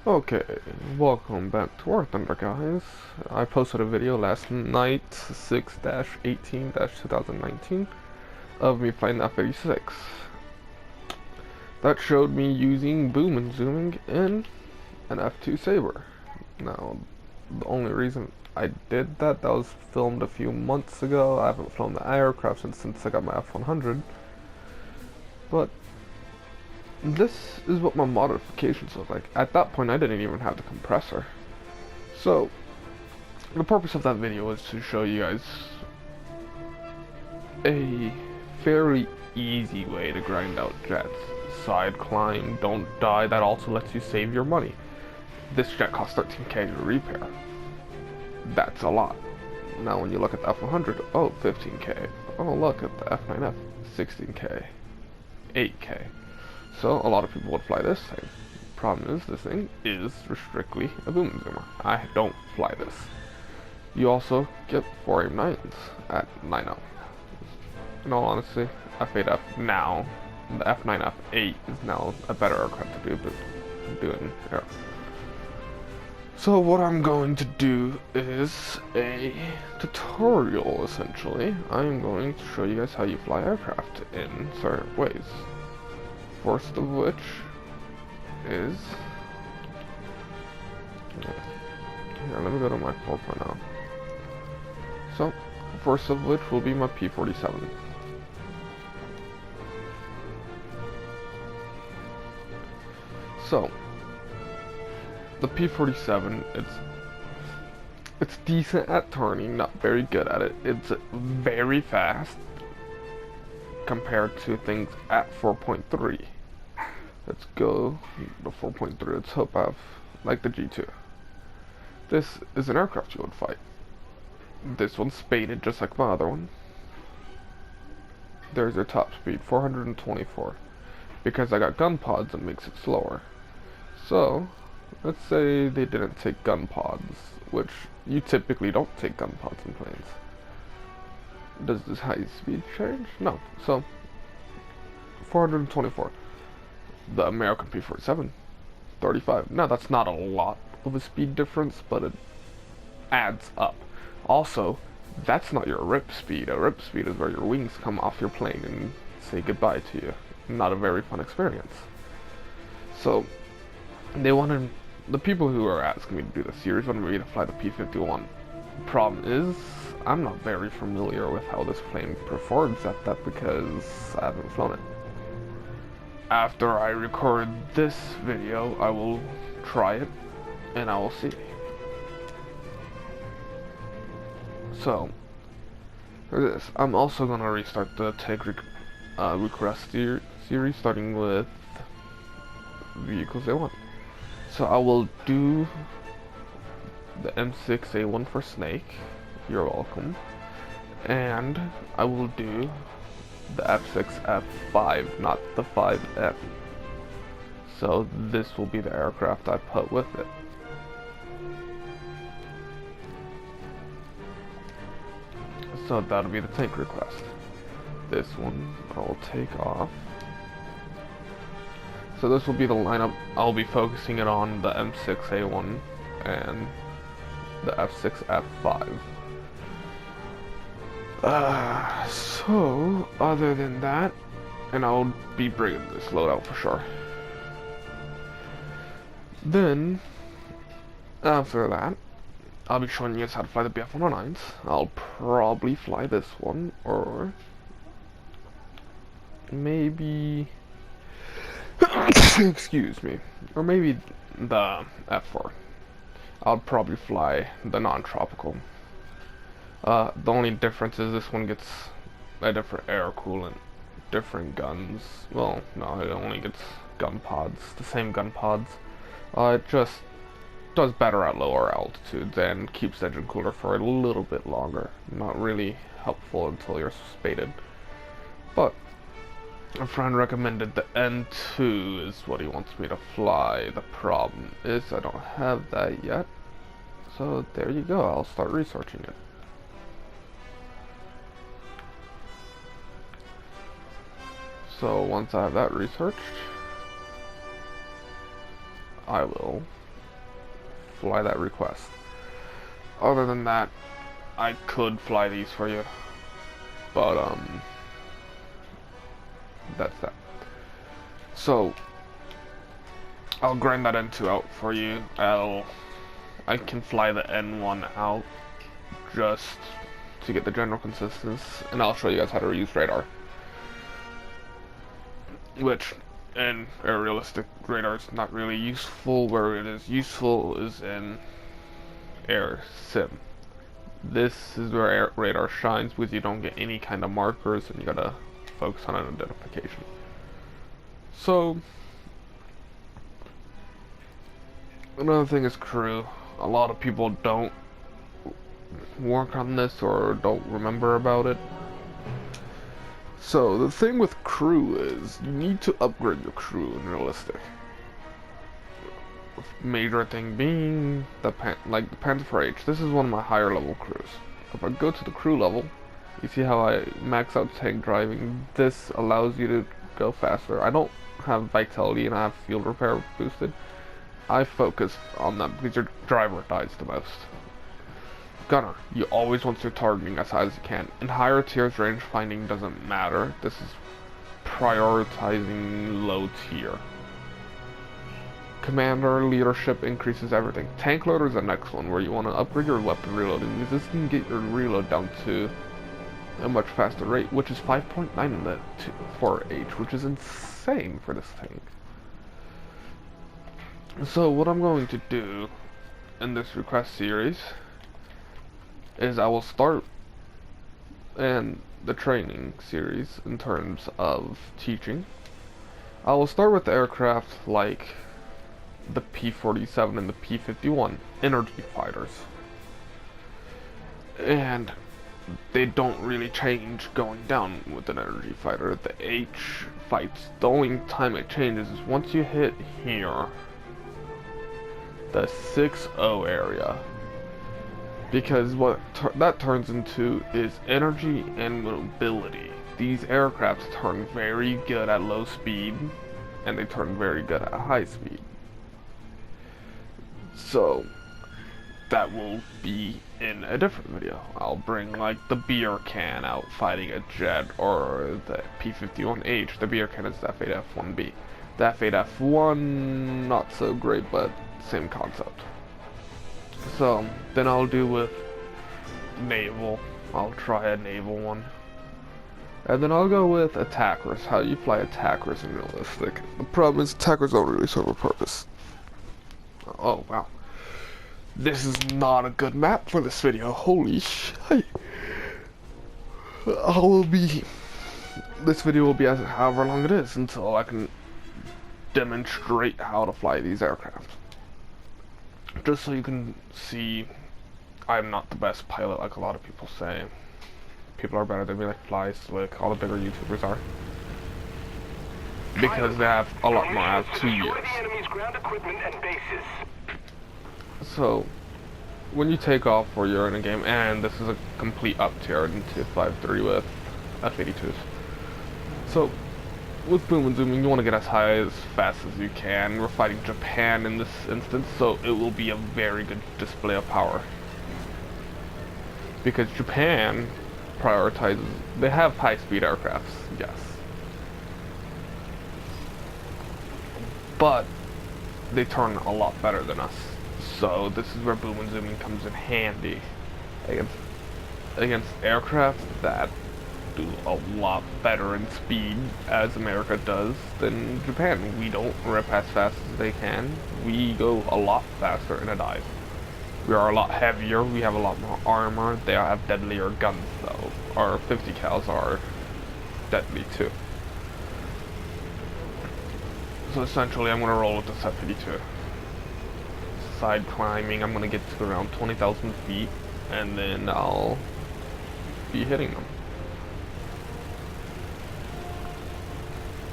Okay, welcome back to War Thunder, guys. I posted a video last night, 6-18-2019, of me playing F-86. That showed me using boom and zooming in an F-2 Sabre. Now, the only reason I did that was filmed a few months ago. I haven't flown the aircraft since I got my F-100. But this is what my modifications look like. At that point, I didn't even have the compressor. So, the purpose of that video is to show you guys a fairly easy way to grind out jets. Side climb, don't die, that also lets you save your money. This jet costs 13k to repair. That's a lot. Now when you look at the F-100, oh, 15k. Oh, look at the F-9F, 16k, 8k. So a lot of people would fly this thing. Problem is, this thing is strictly a boom zoomer. I don't fly this. You also get 4 AIM-9s at 9.0. In all honesty, F8F now, the F9F8 is now a better aircraft to do in air. So what I'm going to do is a tutorial, essentially. I'm going to show you guys how you fly aircraft in certain ways. First of which is, here, let me go to my 4.0. So, first of which will be my P-47. So, the P-47, it's decent at turning, not very good at it. It's very fast compared to things at 4.3. Let's go to 4.3. Let's hope I have, like the G2. This is an aircraft you would fight. This one's spaded just like my other one. There's your top speed, 424. Because I got gun pods, it makes it slower. So, let's say they didn't take gun pods, which you typically don't take gun pods in planes. Does this high speed change? No. So, 424. The American P-47, 35. Now, that's not a lot of a speed difference, but it adds up. Also, that's not your rip speed. A rip speed is where your wings come off your plane and say goodbye to you. Not a very fun experience. So, the people who are asking me to do the series wanted me to fly the P-51. Problem is, I'm not very familiar with how this plane performs at that because I haven't flown it. After I record this video, I will try it and I will see. So, for this, I'm also going to restart the tag request series starting with vehicles they want. So I will do the M6A1 for Snake, you're welcome, and I will do the F6F5, not the 5F. So this will be the aircraft I put with it. So that'll be the tank request. This one I'll take off. So this will be the lineup. I'll be focusing it on the M6A1 and the F6F5. So, other than that, and I'll be bringing this loadout for sure. Then, after that, I'll be showing you guys how to fly the BF-109s. I'll probably fly this one, or maybe, excuse me, or maybe the F4. I'll probably fly the non-tropical. The only difference is this one gets a different air coolant, different guns. Well, no, it only gets gun pods, the same gun pods. It just does better at lower altitudes and keeps the engine cooler for a little bit longer. Not really helpful until you're spaded. But a friend recommended the N2 is what he wants me to fly. The problem is I don't have that yet. So there you go, I'll start researching it. So once I have that researched, I will fly that request. Other than that, I could fly these for you, but that's that. So I'll grind that N2 out for you. I can fly the N1 out just to get the general consistency, and I'll show you guys how to use radar. Which, in aerialistic radar, is not really useful. Where it is useful is in air sim. This is where radar shines, because you don't get any kind of markers and you gotta focus on an identification. So, another thing is crew. A lot of people don't work on this or don't remember about it. So the thing with crew is you need to upgrade your crew in realistic. Major thing being the Panther H. This is one of my higher level crews. If I go to the crew level, you see how I max out tank driving. This allows you to go faster. I don't have vitality and I have field repair boosted. I focus on that because your driver dies the most. Gunner, you always want your targeting as high as you can. In higher tiers, range finding doesn't matter. This is prioritizing low tier. Commander leadership increases everything. Tank loader is the next one where you want to upgrade your weapon reloading, because this can get your reload down to a much faster rate, which is 5.9 in the 4H, which is insane for this tank. So what I'm going to do in this request series is I will start in the training series in terms of teaching. I will start with aircraft like the P-47 and the P-51 energy fighters, and they don't really change going down with an energy fighter. The H fights, the only time it changes is once you hit here, the 6-0 area, because what that turns into is energy and mobility. These aircrafts turn very good at low speed and they turn very good at high speed. So that will be in a different video. I'll bring like the beer can out fighting a jet, or the P-51H. The beer can is the F-8F-1B. The F-8F-1 not so great, but same concept. So then I'll do with naval. I'll try a naval one. And then I'll go with attackers. How you fly attackers in realistic. The problem is attackers don't really serve a purpose. Oh wow. This is not a good map for this video. Holy shit. This video will be as however long it is until I can demonstrate how to fly these aircraft. Just so you can see, I'm not the best pilot like a lot of people say. People are better than me, like Fly, Slick, all the bigger YouTubers are. Because they have a lot more, I have 2 years. So, when you take off or you're in a game, and this is a complete up tier into 5.3 with F-82s. So, with boom and zooming, you want to get as high as fast as you can. We're fighting Japan in this instance, so it will be a very good display of power. Because Japan prioritizes, they have high-speed aircrafts, yes. But they turn a lot better than us. So this is where boom and zooming comes in handy against aircraft that do a lot better in speed, as America does, than Japan. We don't rip as fast as they can. We go a lot faster in a dive. We are a lot heavier, we have a lot more armor. They have deadlier guns though. Our 50 cals are deadly too. So essentially I'm going to roll with this F-82. Side climbing, I'm going to get to around 20,000 feet and then I'll be hitting them.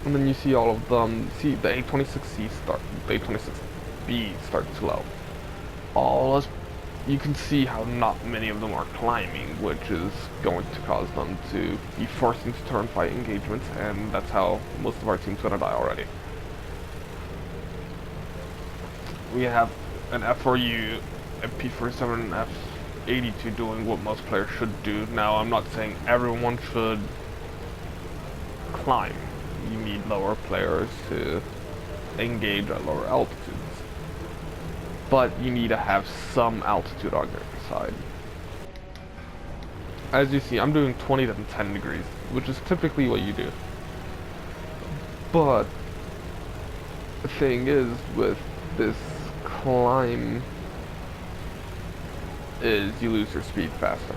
And then you see all of them, see the A26C start, the A26B starts low. You can see how not many of them are climbing, which is going to cause them to be forced into turn fight engagements, and that's how most of our team's gonna die already. We have an F4U, a P47, and F82 doing what most players should do. Now, I'm not saying everyone should climb. You need lower players to engage at lower altitudes. But you need to have some altitude on your side. As you see, I'm doing 20 to 10 degrees, which is typically what you do. But the thing is, with this climb, is you lose your speed faster.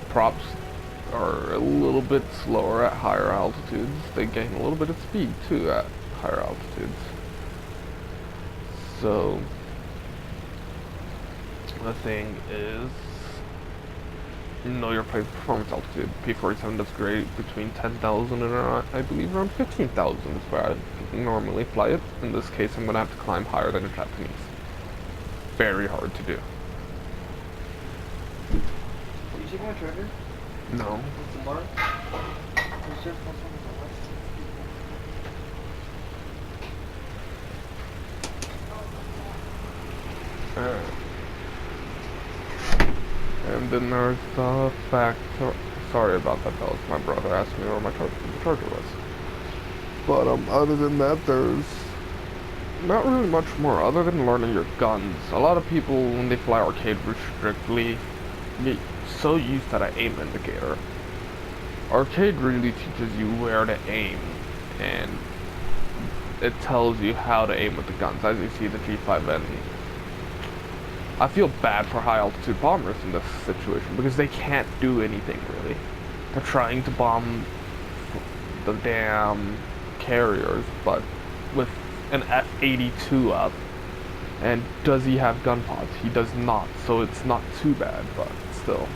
Props are a little bit slower at higher altitudes. They gain a little bit of speed too at higher altitudes. So the thing is, know your plane performance altitude. P47 does great between 10,000 and I believe around 15,000 is where I normally fly it. In this case, I'm gonna have to climb higher than a Japanese. Very hard to do. Did you check my trigger? No. What's the mark? What's your phone number? And then there's the factor. Sorry about that, that was my brother asking me where my charger was. But other than that, there's not really much more other than learning your guns. A lot of people, when they fly arcade strictly, get so used to the aim indicator. Arcade really teaches you where to aim, and it tells you how to aim with the guns. As you see, the G5N. I feel bad for high altitude bombers in this situation because they can't do anything really. They're trying to bomb the damn carriers, but with an F82 up, and does he have gun pods? He does not, so it's not too bad, but still.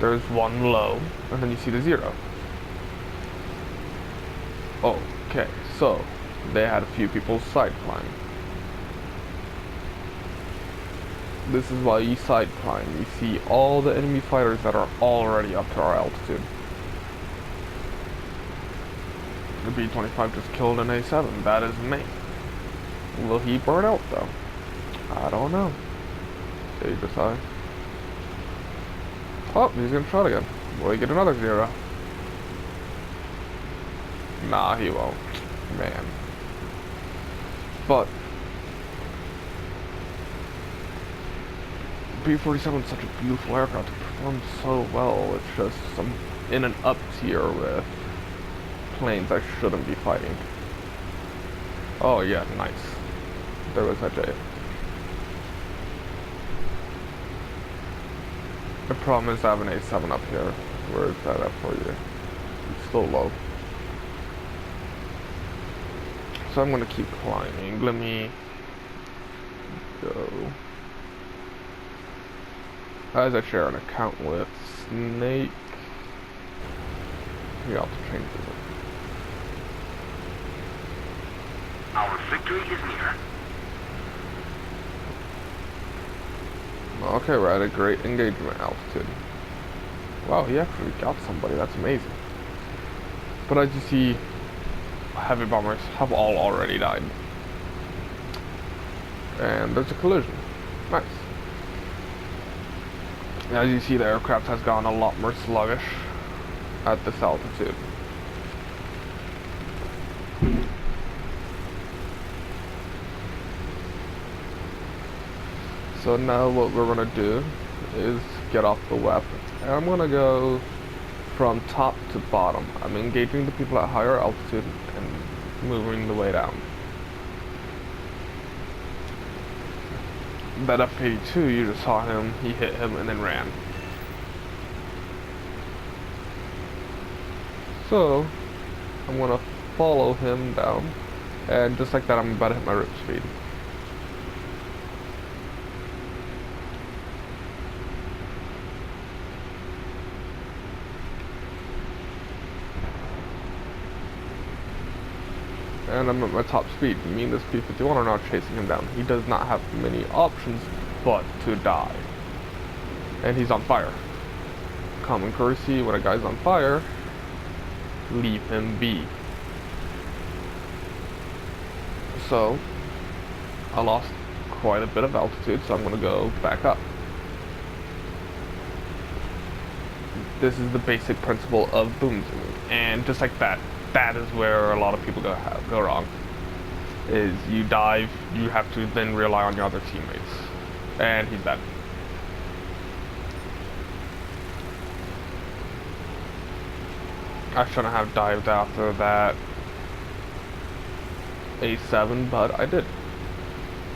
There's one low, and then you see the 0. Okay, so they had a few people side climb. This is why you side climb. You see all the enemy fighters that are already up to our altitude. The B-25 just killed an A-7. That is me. Will he burn out though? I don't know. Dangerous eye. Oh, he's gonna try again. Will he get another 0? Nah, he won't. Man. But B-47 is such a beautiful aircraft. It performs so well. It's just some in an up tier with planes I shouldn't be fighting. Oh yeah, nice. There was that J. The problem is I have an A7 up here. Where is that at for you? It's still low. So I'm gonna keep climbing. Let me go. As I share an account with Snake. You have to change this. Our victory is near. Okay, we're at a great engagement altitude. Wow, he actually got somebody. That's amazing. But as you see, heavy bombers have all already died. And there's a collision. Nice. As you see, the aircraft has gone a lot more sluggish at this altitude. So now what we're gonna do is get off the weapon. And I'm gonna go from top to bottom. I'm engaging the people at higher altitude and moving the way down. That F-82, you just saw him, he hit him and then ran. So, I'm gonna follow him down, and just like that I'm about to hit my rip speed. And I'm at my top speed. Me and this P-51 are now chasing him down. He does not have many options but to die. And he's on fire. Common courtesy, when a guy's on fire, leave him be. So, I lost quite a bit of altitude, so I'm gonna go back up. This is the basic principle of boom zooming, and just like that, that is where a lot of people go wrong. Is you dive, you have to then rely on your other teammates, and he's dead. I shouldn't have dived after that A7, but I did.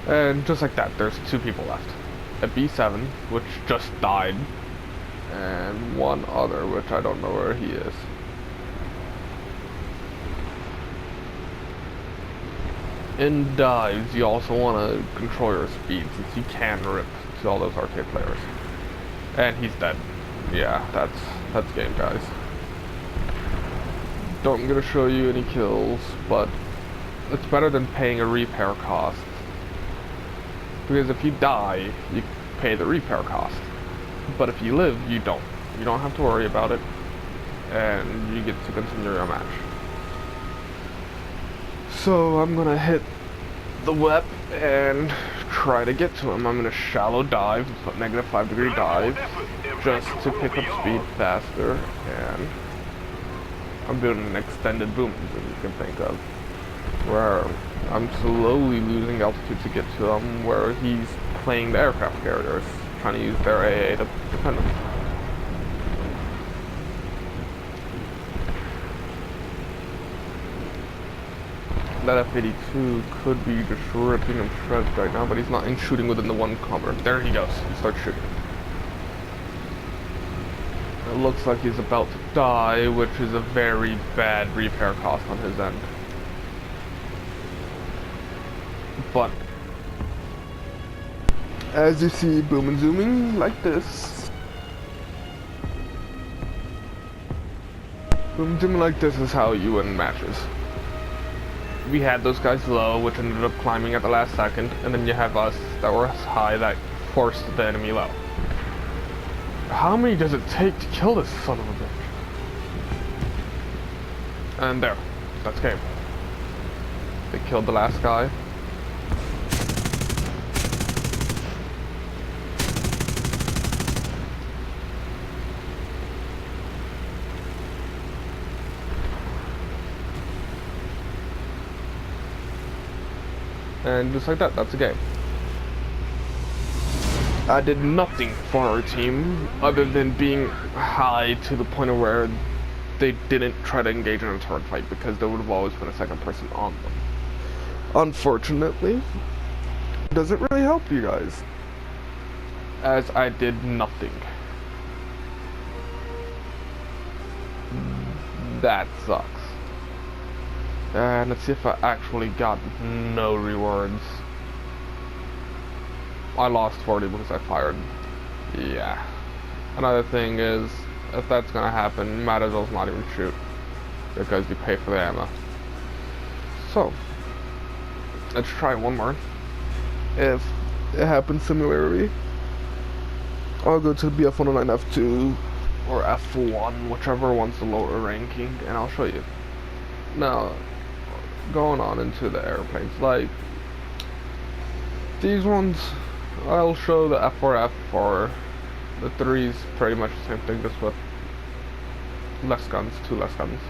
And just like that, there's 2 people left. A B7, which just died, and one other, which I don't know where he is. In dives, you also want to control your speed, since you can rip to all those arcade players. And he's dead. Yeah, that's game, guys. Don't gonna show you any kills, but it's better than paying a repair cost. Because if you die, you pay the repair cost. But if you live, you don't. You don't have to worry about it, and you get to continue your match. So I'm gonna hit the web and try to get to him. I'm gonna shallow dive, -5 degree dive, just to pick up speed faster, and I'm doing an extended boom, as you can think of, where I'm slowly losing altitude to get to him, where he's playing the aircraft carriers, trying to use their AA to defend him. That F-82 could be just ripping him shreds right now, but he's not in shooting within the 1 kilometer. There he goes. He starts shooting. It looks like he's about to die, which is a very bad repair cost on his end. But as you see, boom and zooming like this. Boom and zooming like this is how you win matches. We had those guys low, which ended up climbing at the last second, and then you have us that were high that forced the enemy low. How many does it take to kill this son of a bitch? And there, that's game. They killed the last guy. And just like that, that's a game. I did nothing for our team other than being high to the point of where they didn't try to engage in a turret fight, because there would have always been a second person on them. Unfortunately, it doesn't really help you guys, as I did nothing. That sucks. And let's see if I actually got no rewards. I lost 40 because I fired. Yeah. Another thing is, if that's gonna happen, you might as well not even shoot, because you pay for the ammo. So, let's try one more. If it happens similarly, I'll go to the BF-109 F2 or F1, whichever one's the lower ranking, and I'll show you. Now, going on into the airplanes, like these ones, I'll show the F4F or the 3's pretty much the same thing, just with less guns, 2 less guns.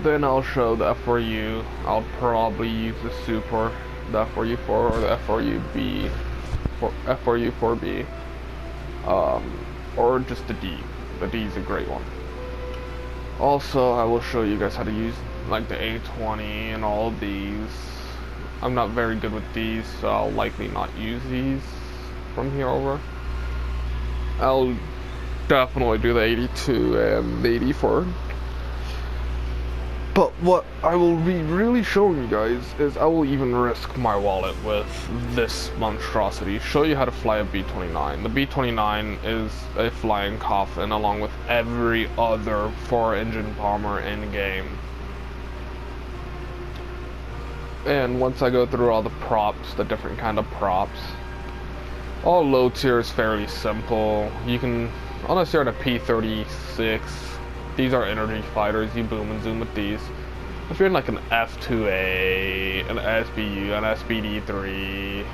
Then I'll show the F4U. I'll probably use the Super, the F4U4 or the F4UB, F4U4B, or just the D. The D is a great one. Also, I will show you guys how to use like the A20 and all of these. I'm not very good with these, so I'll likely not use these from here over. I'll definitely do the 82 and the 84. But what I will be really showing you guys is I will even risk my wallet with this monstrosity. Show you how to fly a B-29. The B-29 is a flying coffin along with every other 4-engine bomber in game. And once I go through all the props, the different kind of props, all low tier is fairly simple. You can, unless you're at a P-36, these are energy fighters, you boom and zoom with these. If you're in like an F2A, an SBU, an SBD3,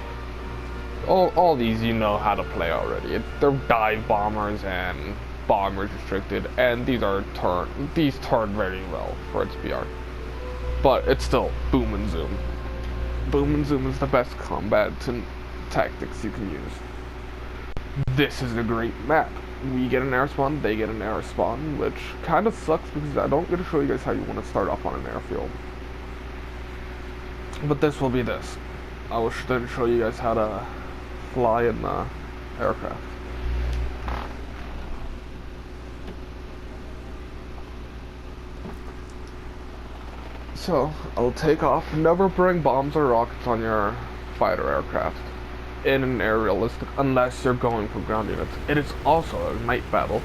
all these you know how to play already. They're dive bombers and bombers restricted, and these turn very well for its BR. But it's still boom and zoom. Boom and zoom is the best combat tactics you can use. This is a great map. We get an air spawn, they get an air spawn, which kind of sucks because I don't get to show you guys how you want to start off on an airfield. But this will be this. I will then show you guys how to fly in the aircraft. So, I'll take off. Never bring bombs or rockets on your fighter aircraft in an air realistic unless you're going for ground units. It is also a night battle,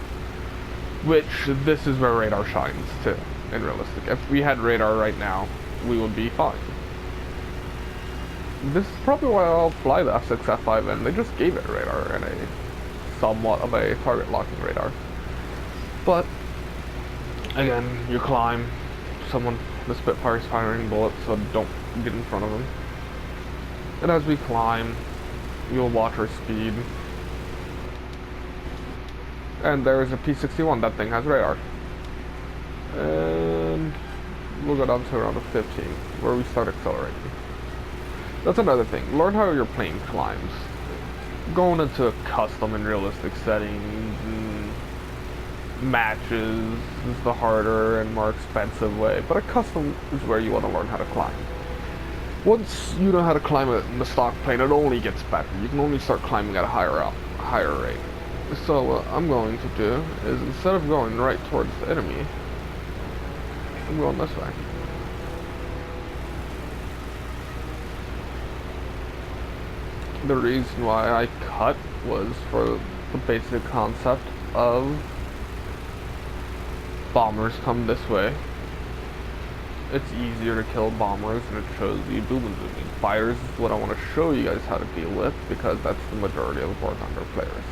which this is where radar shines too in realistic. If we had radar right now, we would be fine. This is probably why I'll fly the F6, F5, and they just gave it radar and a somewhat of a target locking radar. But again, you climb. The Spitfire's firing bullets, so don't get in front of them. And as we climb, you'll watch our speed. And there's a P-61, that thing has radar. And we'll go down to around a 15, where we start accelerating. That's another thing, learn how your plane climbs. Going into a custom and realistic setting, matches is the harder and more expensive way, but a custom is where you want to learn how to climb. Once you know how to climb it in the stock plane, it only gets better. You can only start climbing at a higher rate. So what I'm going to do is, instead of going right towards the enemy, I'm going this way. The reason why I cut was for the basic concept of bombers come this way. It's easier to kill bombers, and it shows you boom and zooming. Fighters is what I want to show you guys how to deal with, because that's the majority of War Thunder players.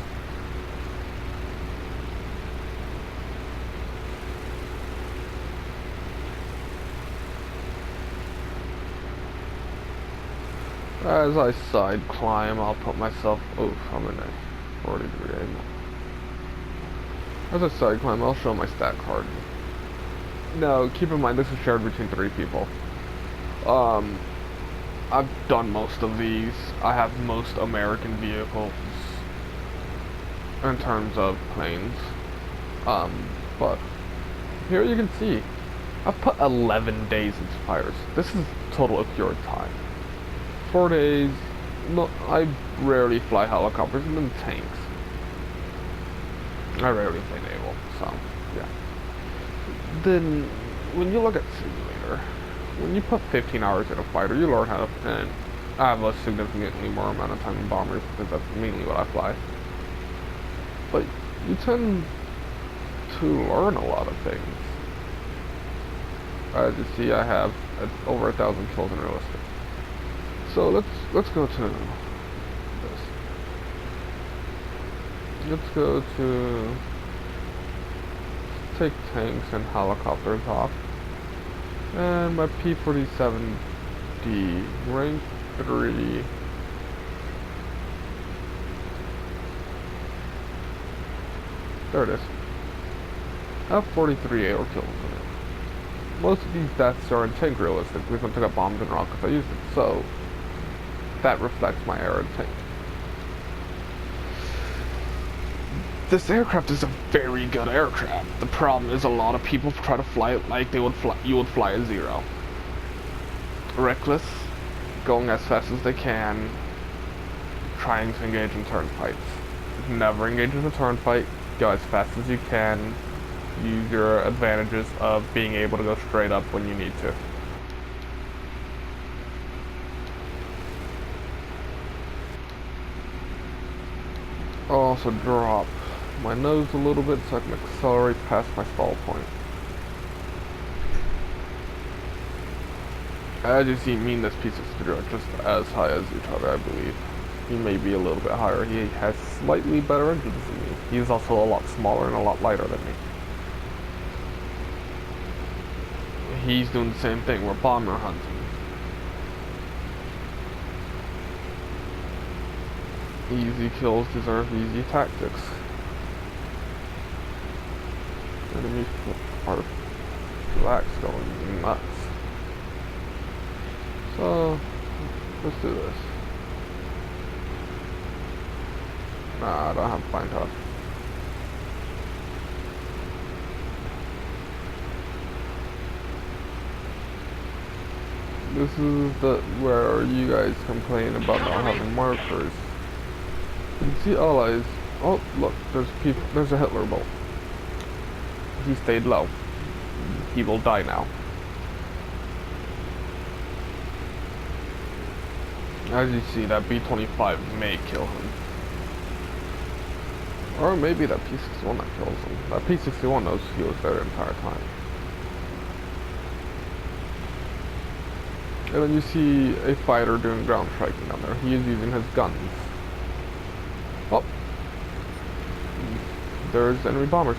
As I side climb, I'll put myself, oof, I'm in a 40-degree angle. As I side climb, I'll show my stat card. Now, keep in mind, this is shared between 3 people. I've done most of these. I have most American vehicles in terms of planes. But here you can see, I've put 11 days into fires. This is total accurate time. 4 days, no, I rarely fly helicopters and then tanks. I rarely play naval, so, yeah. Then, when you look at simulator, when you put 15 hours in a fighter, you learn how to, and I have a significantly more amount of time in bombers, because that's mainly what I fly. But you tend to learn a lot of things. As you see, I have over 1,000 kills in realistic. So let's go to this. Let's go to take tanks and helicopters off. And my P-47D rank 3. There it is. I have 43 air kills in it. Most of these deaths are in tank realistic because when I took out bombs and rockets I used it, so that reflects my air and tank. This aircraft is a very good aircraft. The problem is a lot of people try to fly it like you would fly a Zero. Reckless, going as fast as they can, trying to engage in turn fights. Never engage in a turn fight, go as fast as you can, use your advantages of being able to go straight up when you need to. I'll also drop my nose a little bit so I can accelerate past my stall point. As you see, me and this piece of screw are just as high as each other, I believe. He may be a little bit higher. He has slightly better engines than me. He's also a lot smaller and a lot lighter than me. he's doing the same thing. We're bomber hunting. Easy kills deserve easy tactics. Enemy are flax going nuts. So let's do this. Nah, I don't have fine tough. This is where you guys complain about not having markers. You can see allies. Oh, look, there's a Hitler bolt. He stayed low. He will die now. As you see, that B-25 may kill him. Or maybe that P-61 that kills him. That P-61 knows he was there the entire time. And then you see a fighter doing ground striking down there. He is using his guns. Oh. There's enemy bombers.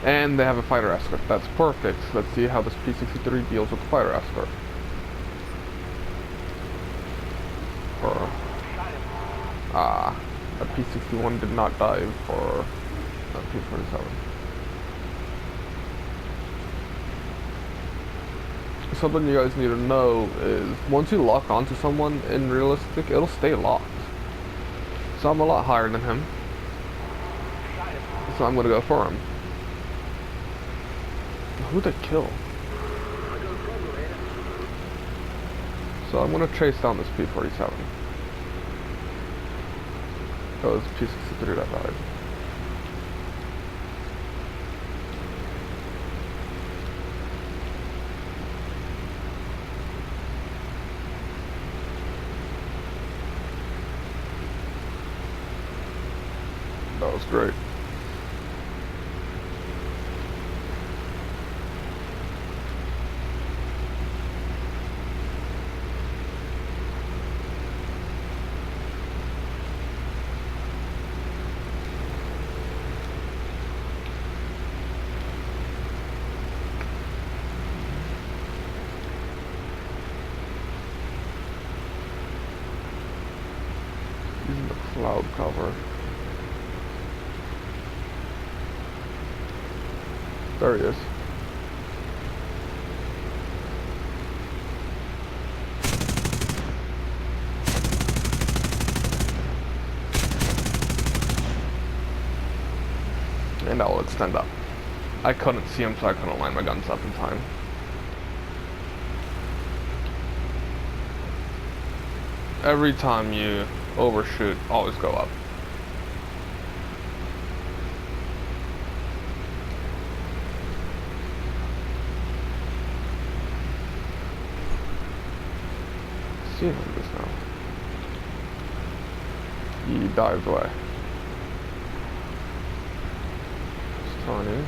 And they have a fighter escort. That's perfect. Let's see how this P-63 deals with the fighter escort. That P-61 did not die for P-47. Something you guys need to know is once you lock onto someone in realistic, it'll stay locked. So I'm a lot higher than him. So I'm gonna go for him. Who'd I kill? So I'm gonna chase down this P-47. That was P-63 that died. That was great. Using the cloud cover. There he is. And I'll extend up. I couldn't see him, so I couldn't line my guns up in time. Every time you overshoot, always go up. See him just now. He dives away. It's turning.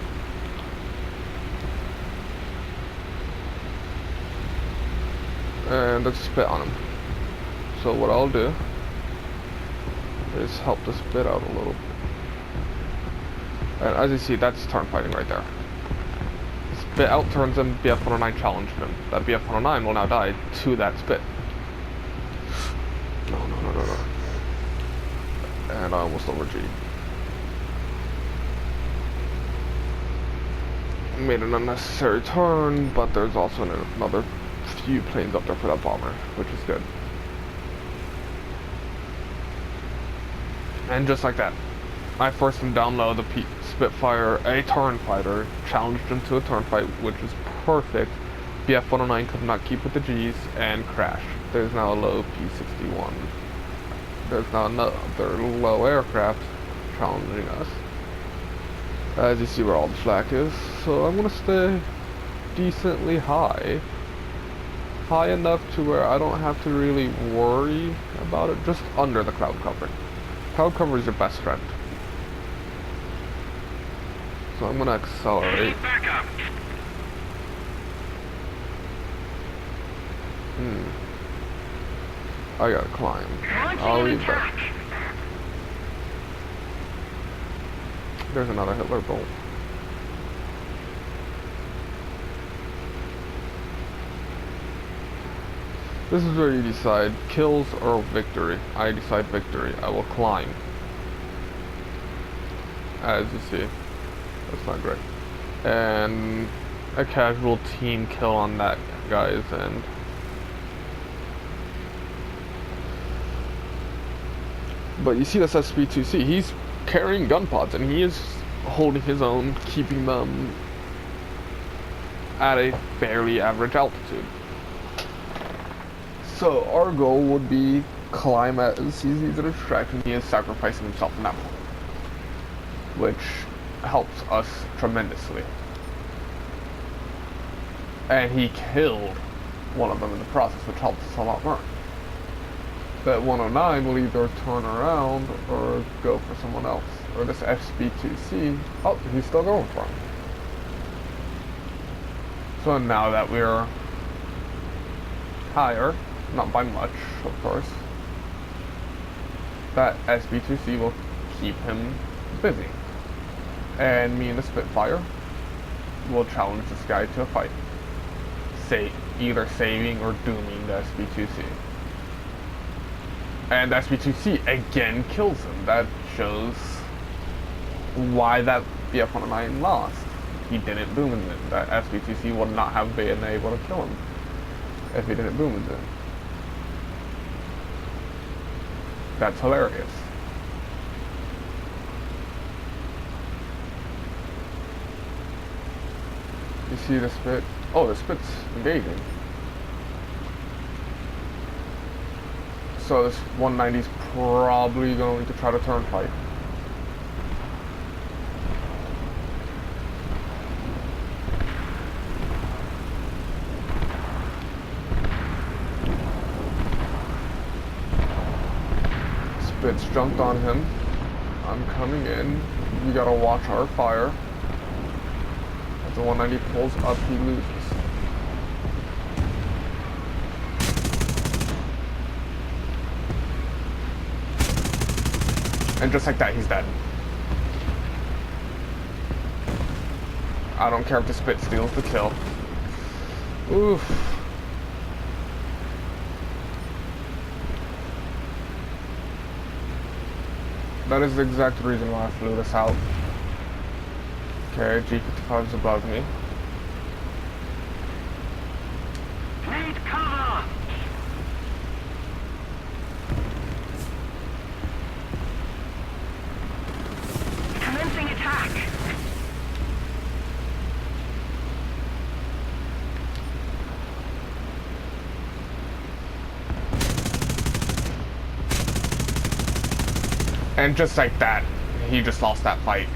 And let's spit on him. So what I'll do is help the spit out a little. And as you see, that's turn fighting right there. Spit out turns him, BF-109 challenged him. That BF-109 will now die to that spit. No. And I almost overg'd. Made an unnecessary turn, but there's also another few planes up there for that bomber, which is good. And just like that, I forced him down low, the Spitfire, a turn fighter, challenged him to a turn fight, which is perfect. BF-109 could not keep with the G's and crashed. There's now a low P-61. There's now another low aircraft challenging us. As you see where all the flak is. So I'm gonna stay decently high. High enough to where I don't have to really worry about it, just under the cloud cover. Cloud cover is your best friend. So I'm gonna accelerate. I gotta climb. I'll leave that. There's another Hitler bolt. This is where you decide kills or victory. I decide victory. I will climb. As you see. That's not great. And a casual team kill on that guy's end. But you see this SP2C, he's carrying gun pods and he is holding his own, keeping them at a fairly average altitude. So our goal would be climb as easy as a distraction. He is sacrificing himself in that point, which helps us tremendously. And he killed one of them in the process, which helps us a lot more. That 109 will either turn around or go for someone else. Or this SB2C, oh, he's still going for him. So now that we're higher, not by much, of course, that SB2C will keep him busy. And me and the Spitfire will challenge this guy to a fight. Either saving or dooming the SB2C. And SB2C again kills him. That shows why that BF-109 lost. He didn't boom him. That SB2C would not have been able to kill him if he didn't boom him. That's hilarious. You see the Spit? Oh, the Spit's engaging. So this 190's probably going to try to turn fight. Spit's jumped on him. I'm coming in. You gotta watch our fire. As the 190 pulls up, he loses. And just like that, he's dead. I don't care if the Spit steals the kill. Oof. That is the exact reason why I flew this out. Okay, G55 is above me. Need cover! Commencing attack! And just like that, he just lost that fight.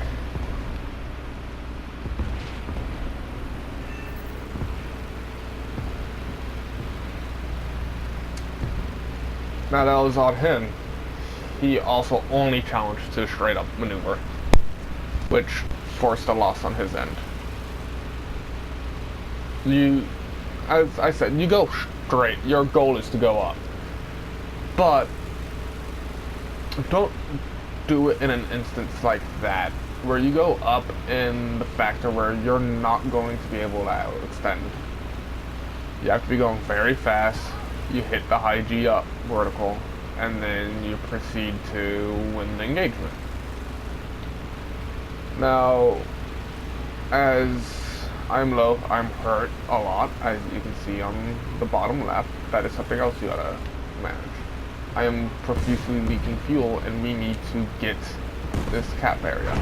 Now that was on him. He also only challenged to straight up maneuver, which forced a loss on his end. As I said, you go straight. Your goal is to go up. But don't do it in an instance like that, where you go up in the factor where you're not going to be able to extend. You have to be going very fast. You hit the high G up vertical, and then you proceed to win the engagement. Now, as I'm low, I'm hurt a lot, as you can see on the bottom left. That is something else you gotta manage. I am profusely leaking fuel, and we need to get this cap area.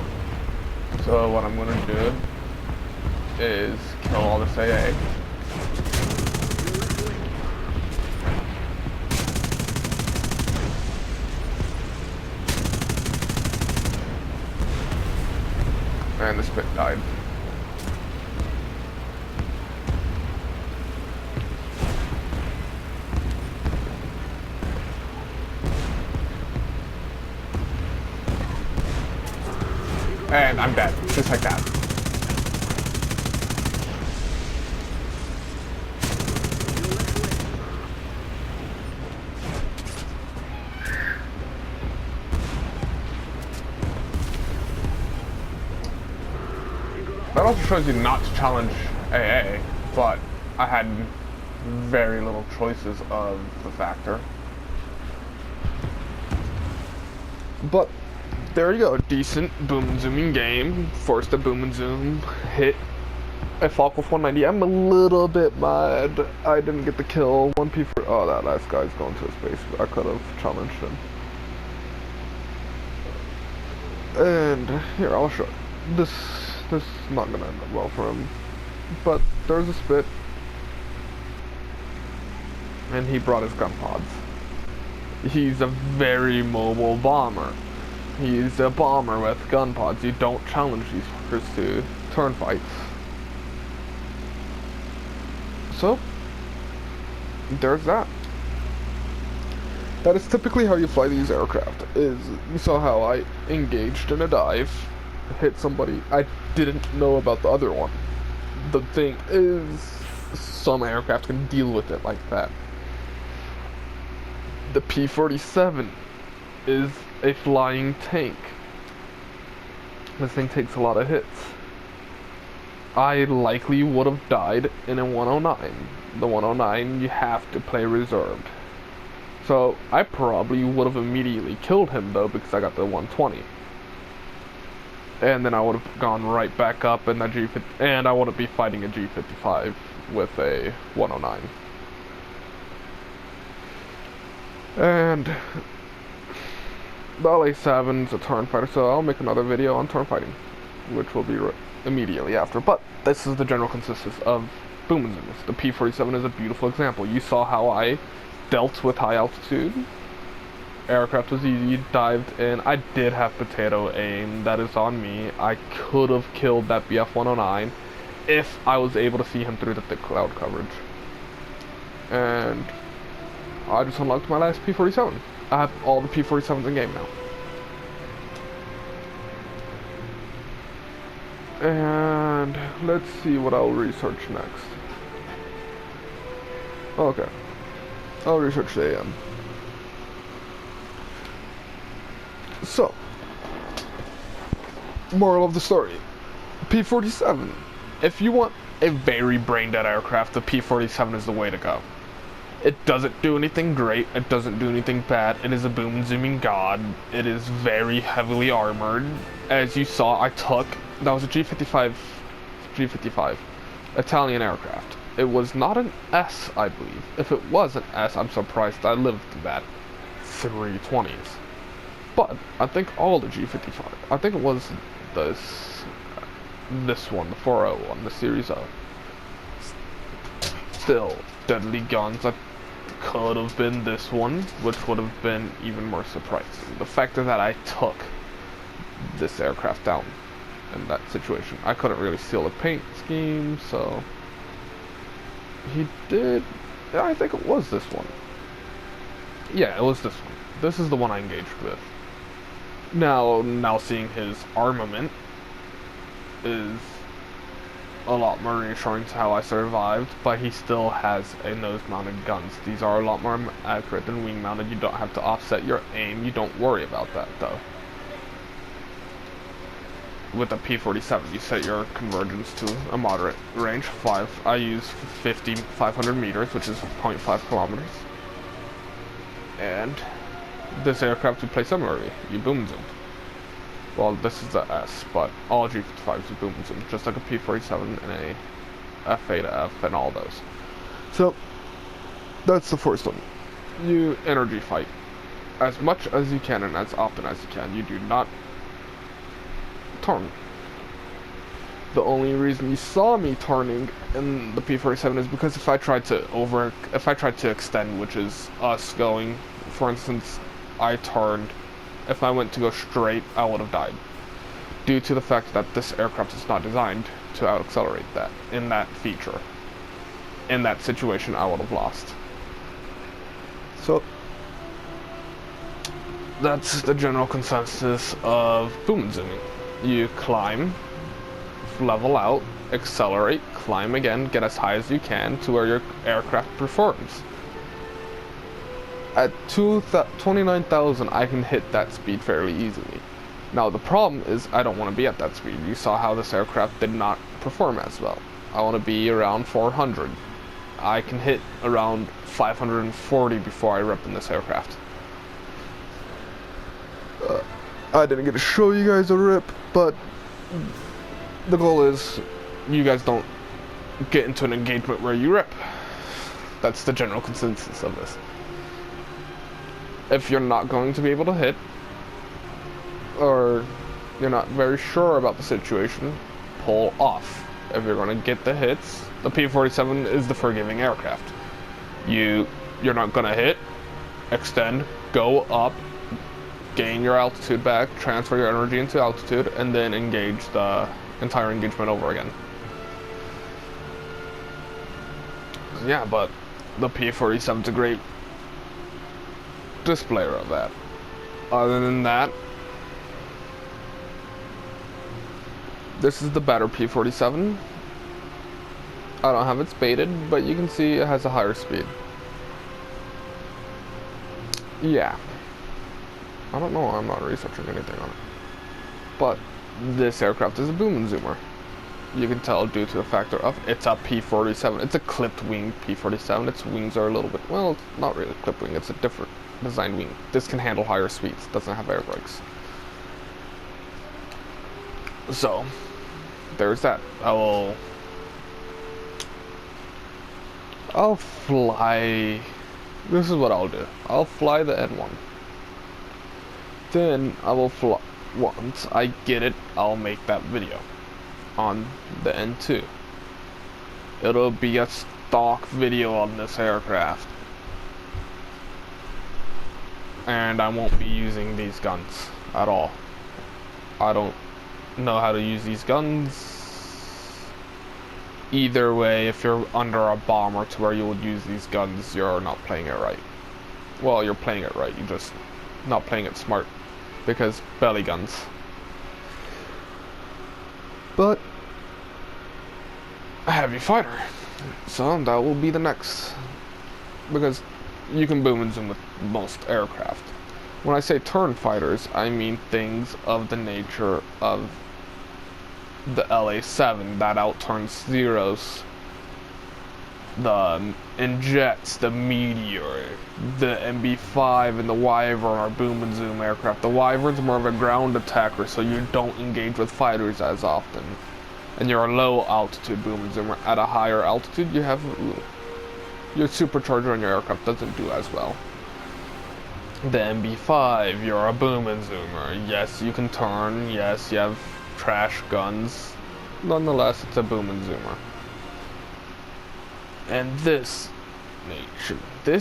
So what I'm gonna do is kill all this AA. And the Spit died. And I'm dead, just like that. That also shows you not to challenge AA, but I had very little choices of the factor. But there you go, decent boom and zooming game. Forced a boom and zoom, hit a Falcon 190. I'm a little bit mad I didn't get the kill. 1P for, oh, that last guy's going to space. I could have challenged him. And here, I'll show you. This is not gonna end up well for him. But there's a spit. And he brought his gun pods. He's a very mobile bomber. He's a bomber with gun pods. You don't challenge these fuckers to turn fights. So, there's that. That is typically how you fly these aircraft. Is you saw how I engaged in a dive, hit somebody. I didn't know about the other one. The thing is, some aircraft can deal with it like that. The P-47 is a flying tank. This thing takes a lot of hits. I likely would have died in a 109. The 109, you have to play reserved. So, I probably would have immediately killed him though, because I got the 120. And then I would have gone right back up in that G50, and I wouldn't be fighting a G55 with a 109. And the LA-7's a turn fighter, so I'll make another video on turn fighting, which will be immediately after. But this is the general consensus of boom and zooms. The P-47 is a beautiful example. You saw how I dealt with high altitude. Aircraft was easy, dived in. I did have potato aim, that is on me. I could have killed that BF-109 if I was able to see him through the thick cloud coverage. And I just unlocked my last P-47. I have all the P-47s in game now. And let's see what I'll research next. Okay. I'll research the AM. So, moral of the story. P-47. If you want a very brain-dead aircraft, the P-47 is the way to go. It doesn't do anything great, it doesn't do anything bad, it is a boom and zooming god, it is very heavily armored. As you saw, I took, that was a G55 Italian aircraft. It was not an S, I believe. If it was an S, I'm surprised I lived through that 320s. But I think all the G55, I think it was this one, the 401, the Series O. Still deadly guns. I could have been this one, which would have been even more surprising. The fact that I took this aircraft down in that situation. I couldn't really steal the paint scheme, so he did. Yeah, I think it was this one. Yeah, it was this one. This is the one I engaged with. Now seeing his armament is a lot more reassuring to how I survived, but he still has a nose-mounted guns. These are a lot more accurate than wing-mounted. You don't have to offset your aim. You don't worry about that, though. With the P-47, you set your convergence to a moderate range, 5. I use 500 meters, which is 0.5 kilometers. And this aircraft would play similarly. You boom and zoom. Well, this is the S, but all G55s are boom and zoom, just like a P-47 and a F-A to F and all those. So, that's the first one. You energy fight as much as you can and as often as you can. You do not turn. The only reason you saw me turning in the P-47 is because if I tried to extend, which is us going, for instance, I turned. If I went to go straight, I would have died. Due to the fact that this aircraft is not designed to out-accelerate that, in that feature. In that situation, I would have lost. So, that's the general consensus of boom and zooming. You climb, level out, accelerate, climb again, get as high as you can to where your aircraft performs. At 29,000, I can hit that speed fairly easily. Now the problem is I don't want to be at that speed. You saw how this aircraft did not perform as well. I want to be around 400. I can hit around 540 before I rip in this aircraft. I didn't get to show you guys a rip, but the goal is you guys don't get into an engagement where you rip. That's the general consensus of this. If you're not going to be able to hit, or you're not very sure about the situation, pull off. If you're going to get the hits, the P-47 is the forgiving aircraft. You're not going to hit, extend, go up, gain your altitude back, transfer your energy into altitude, and then engage the entire engagement over again. Yeah, but the P-47's a great displayer of that. Other than that, this is the better P-47. I don't have it spaded, but you can see it has a higher speed. Yeah. I don't know, I'm not researching anything on it. But this aircraft is a boom and zoomer. You can tell due to the factor of it's a P-47. It's a clipped wing P-47. Its wings are a little bit, well, it's not really clipped wing. It's a different design wing. This can handle higher speeds. Doesn't have air brakes. So, there's that. I'll fly. This is what I'll do. I'll fly the N1. Then I will fly. Once I get it, I'll make that video on the N2. It'll be a stock video on this aircraft. And I won't be using these guns at all. I don't know how to use these guns. Either way, if you're under a bomber to where you would use these guns, you're not playing it right. Well, you're playing it right, you're just not playing it smart. Because belly guns. But a heavy fighter. So that will be the next. Because you can boom and zoom with most aircraft. When I say turn fighters, I mean things of the nature of the LA-7 that outturns Zeros, the Injets, the Meteor, the MB-5, and the Wyvern are boom and zoom aircraft. The Wyvern's more of a ground attacker, so you don't engage with fighters as often. And you're a low altitude boom and zoomer. At a higher altitude, you have your supercharger on your aircraft doesn't do as well. The MB-5, you're a boom and zoomer. Yes, you can turn. Yes, you have trash guns. Nonetheless, it's a boom and zoomer. And this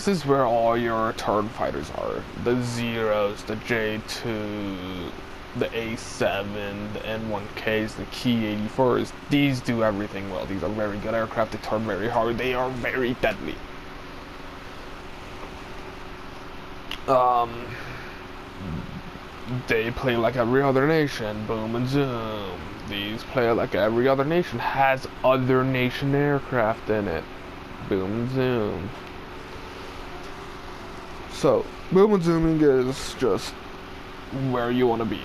is where all your turn fighters are. The Zeros, the J2, the A7, the N1Ks, the Ki-84s. These do everything well. These are very good aircraft. They turn very hard. They are very deadly. They play like every other nation. Boom and zoom. These play like every other nation. Has other nation aircraft in it. Boom and zoom. So, boom and zooming is just where you want to be.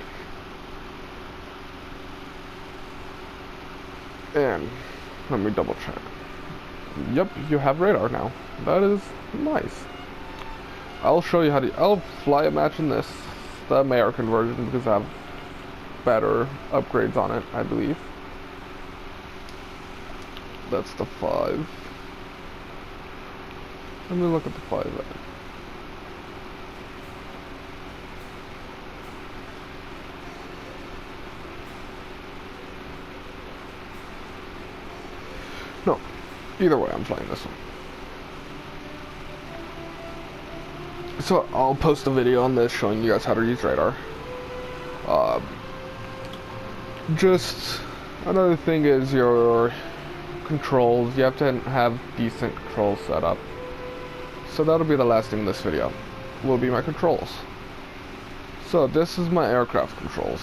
And let me double check. Yep, you have radar now. That is nice. I'll show you how to. I'll fly a match in this, the American version, because I have better upgrades on it, I believe. That's the 5. Let me look at the 5 there. No, either way, I'm flying this one. So I'll post a video on this showing you guys how to use radar. Just another thing is your controls. You have to have decent controls set up. So that'll be the last thing in this video. Will be my controls. So this is my aircraft controls.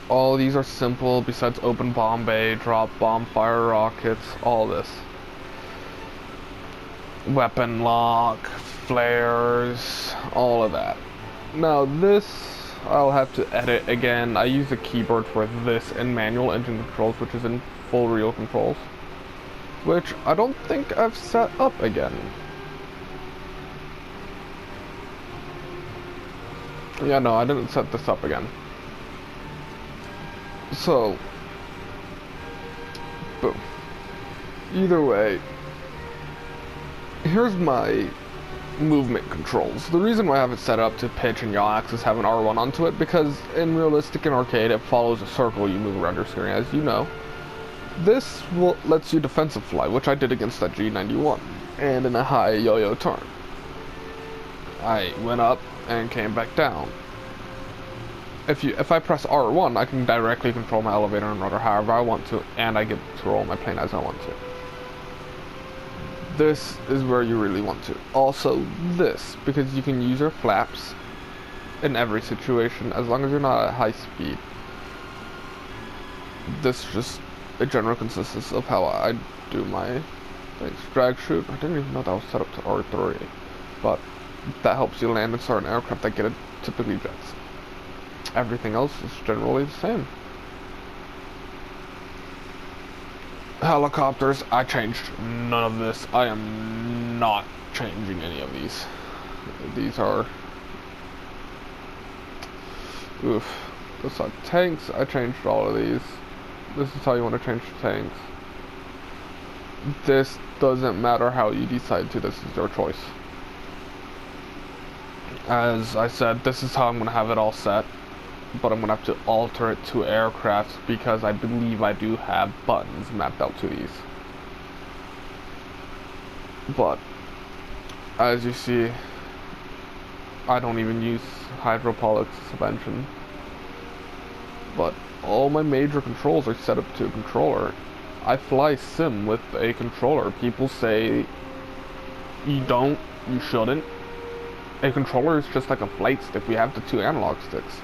All these are simple besides open bomb bay, drop bomb, fire rockets, all this. Weapon lock, flares, all of that. Now this, I'll have to edit again. I use a keyboard for this and manual engine controls, which is in full real controls. which I don't think I've set up again. Yeah, no, I didn't set this up again. So, boom. Either way, here's my movement controls. The reason why I have it set up to pitch and yaw axis have an R1 onto it, because in realistic and arcade it follows a circle you move around your screen, as you know. This lets you defensive fly, which I did against that G91, and in a high yo-yo turn. I went up and came back down. If I press R1, I can directly control my elevator and rudder however I want to, and I get to roll my plane as I want to. This is where you really want to. Also this, because you can use your flaps in every situation as long as you're not at high speed. This is just a general consistency of how I do my things. Drag shoot, I didn't even know that was set up to R3, but that helps you land in certain aircraft that get it, typically jets. Everything else is generally the same. Helicopters, I changed none of this. I am not changing any of these. These are... oof. This are tanks, I changed all of these. This is how you want to change the tanks. This doesn't matter how you decide to, this is your choice. As I said, this is how I'm going to have it all set. But I'm going to have to alter it to aircraft because I believe I do have buttons mapped out to these. But, as you see, I don't even use hydraulic suspension. But all my major controls are set up to a controller. I fly sim with a controller. People say you don't, you shouldn't. A controller is just like a flight stick. We have the 2 analog sticks.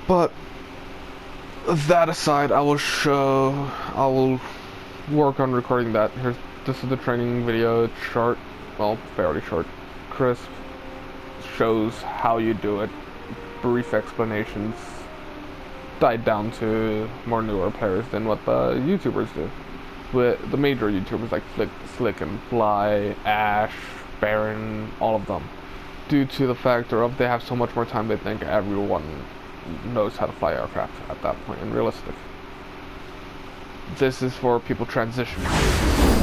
But that aside, I will work on recording that. This is the training video. It's short, well, fairly short, crisp, shows how you do it, brief explanations, tied down to more newer players than what the YouTubers do. With the major YouTubers like Slick and Fly, Ash, Baron, all of them. Due to the factor of they have so much more time, they think everyone knows how to fly aircraft at that point in realistic. This is for people transitioning.